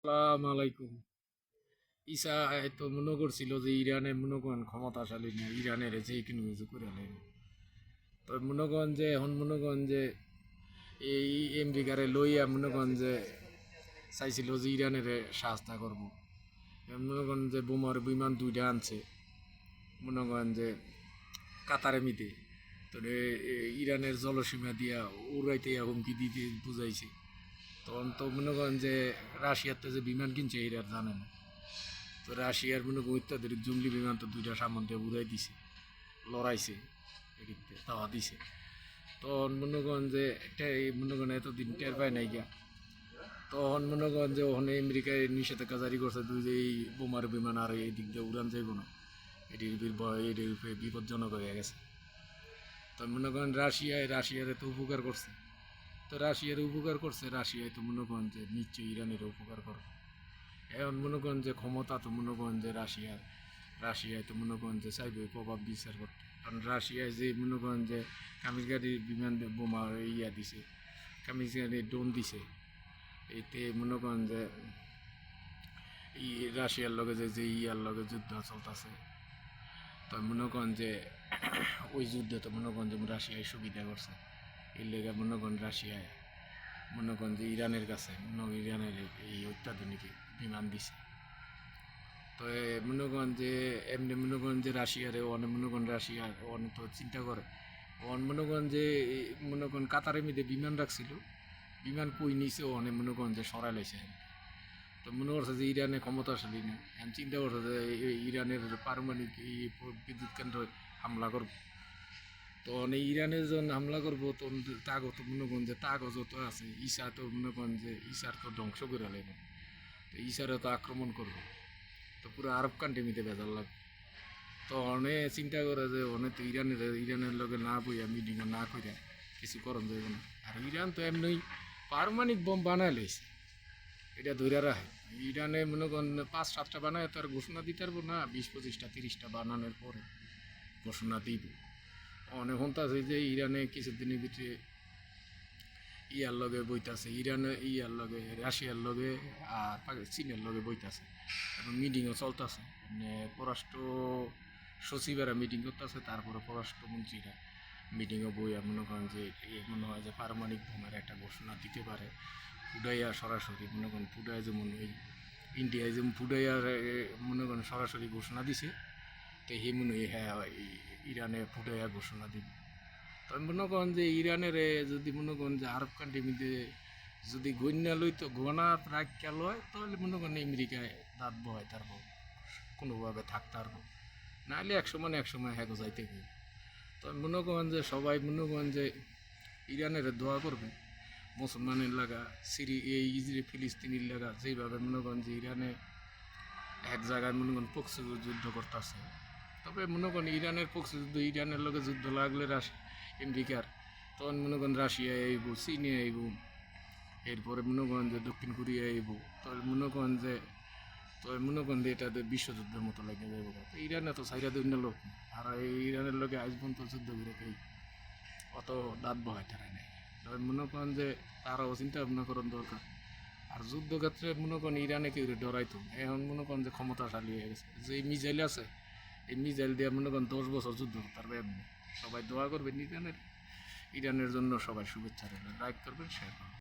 আসসালামু আলাইকুম। ইসা তো মনে করছিল যে ইরানে মনে করেন ক্ষমতাশালী না, ইরানের যে কোনো কিছু করে লাগবে। তো মনে করেন যে এখন মনে করেন যে এই আমেরিকারে লইয়া মনে করেন যে চাইছিল যে ইরানের সাহায্য করবো। মনে করেন যে বোমার বিমান দুইটা আনছে, মনে করেন যে কাতারে মিতে তো ইরানের জলসীমা দিয়া উড়াইতে হুমকি দিতে বুঝাইছে। তখন তো মনে করেন যে রাশিয়াতে যে বিমান কিনছে এরা জানে না। তো রাশিয়ার মনে করেন অত্যাধুনিক জঙ্গলি বিমান তো দুইটা সামন দিয়ে উড়াই দিছে, লড়াইছে, এদিকে তাওয়া দিছে। তখন মনে করেন যে এটাই মনে করেন এতদিন টের পায় নাই গিয়া। তখন মনে করেন যে ওখানে আমেরিকায় নিষেধাজ্ঞা জারি করছে তুই যে এই বোমার বিমান আর এই দিক দিয়ে উড়ান যাইব না, এটির এটির বিপজ্জনক হয়ে গেছে। তো মনে করেন রাশিয়ারে তো উপকার করছে। তো রাশিয়ার উপকার করছে, রাশিয়ায় তো মনে করেন যে নিশ্চয়ই ইরানের উপকার করবে। এখন মনে করেন যে ক্ষমতা তো মনে করেন যে রাশিয়ায় তো মনে করেন যে চাইবে প্রভাব বিচার করতে। কারণ রাশিয়ায় যে মনে করেন যে কামিজগাড়ির বিমান বোমা ইয়া দিছে, কামিজগাড়ির ড্রোন দিছে, এতে মনে করেন যে ই রাশিয়ার লগে যে ইয়ার লগে যুদ্ধ চলতেছে, তো মনে করেন যে ওই যুদ্ধে তো মনে করেন যে রাশিয়ায় সুবিধা করছে। এর লেগে মনে করেন রাশিয়ায় মনে করেন যে ইরানের কাছে ইরানের এই অত্যাধুনিক বিমান দিছে। তো মনে করেন যে এমনি মনে করেন যে রাশিয়ারে অনেক মনে করেন রাশিয়ার অনেক তো চিন্তা করে মনে করেন যে মনে করেন কাতারের মধ্যে বিমান রাখছিল, বিমান কই নিছে অনেক মনে করেন যে সরাই লাইছে। তো মনে করছে যে ইরানে ক্ষমতাশালী না, আমি চিন্তা করছে যে ইরানের পারমাণবিক এই বিদ্যুৎ কেন্দ্র হামলা করবো। তো অনেক ইরানের যখন হামলা করবো তখন তাগো তো মনে করেন যে তাগো যত আছে ইসা তো মনে করেন যে ইসার তো ধ্বংস করে লাগবে। তো ইসারে তো আক্রমণ করবো, তো পুরো আরব কান্ট্রি মিতে ভেজাল লাগবে। তো অনেক চিন্তা করে যে অনেক তো ইরানের লগে না বইয়া মিটিংও না কইরা কিছু করণ যাইব না। আর ইরান তো এমনি পারমাণবিক বোম বানায় লইছে, এটা ধরে রাখে। ইরানে মনে করেন 5-7টা বানায় তার ঘোষণা দিতে পারবো না, 20-25-30টা বানানোর পরে ঘোষণা দিব। অনেক হন্তাছে যে ইরানে কিছুদিনের ভিতরে ইয়ার লগে বইতাছে, ইরানে ইয়ার লগে রাশিয়ার লগে আর চীনের লগে বইতাছে, এবং মিটিংও চলতেছে। মানে পররাষ্ট্র সচিবেরা মিটিং করতেছে, তারপরে পররাষ্ট্রমন্ত্রীরা মিটিংও বইয়া মনে করেন যে মনে হয় যে পারমাণবিক বোমার একটা ঘোষণা দিতে পারে। ফুডাইয়া সরাসরি মনে করেন ফুডাইয়া যেমন ওই ইন্ডিয়ায় যেমন ফুডাইয়ার মনে করেন সরাসরি ঘোষণা দিছে, তো হে মনে হয় হ্যাঁ ইরানে ফুডাইয়া ঘোষণা দিবে। তবে মনে করেন যে ইরানের যদি মনে করেন যে আরব কান্ট্রি মধ্যে যদি গণ্যা লইতো গণা রাখিয়া লয়, তাহলে মনে করেন আমেরিকায় দাঁত বয় তারপর কোনোভাবে থাকতে পারবো, নাহলে এক সময় হ্যাঁ যাইতে গিয়ে। তবে মনে করেন যে সবাই মনে করেন যে ইরানের দোয়া করবে, মুসলমানের লাগা এই ইসরায়েল ফিলিস্তিনির লাগা যেভাবে মনে করেন যে ইরানে এক জায়গায় মনে করেন পক্ষে যুদ্ধ করতেছে। তবে মনে করেন ইরানের পক্ষে যুদ্ধ, ইরানের লগে যুদ্ধ লাগলে আমেরিকার, তখন মনে করেন রাশিয়া আইব, চীনে আইব, এরপরে মনে করেন যে দক্ষিণ কোরিয়া আইব। তবে মনে করেন যে এটা বিশ্বযুদ্ধের মতো লাগে যাইব। ইরানে তো সাইরা দুই লোক, আর এই ইরানের লোকে আজ পর্যন্ত যুদ্ধ করে কেউ অত দাঁত বহাই তারাই নাই। তবে মনে করেন যে তারাও চিন্তা ভাবনা করার দরকার। আর যুদ্ধক্ষেত্রে মনে করেন ইরানে কেউ ডরাইতো, এখন মনে করেন যে ক্ষমতাশালী হয়ে গেছে, যে মিসাইল আছে এই মিসাইল দিয়ে মনে করেন 10 বছর যুদ্ধ করতে পারবে এমনি। সবাই দোয়া করবেন ইরানের জন্য, সবাই শুভেচ্ছা রইল, লাইক করবেন, শেয়ার করবেন।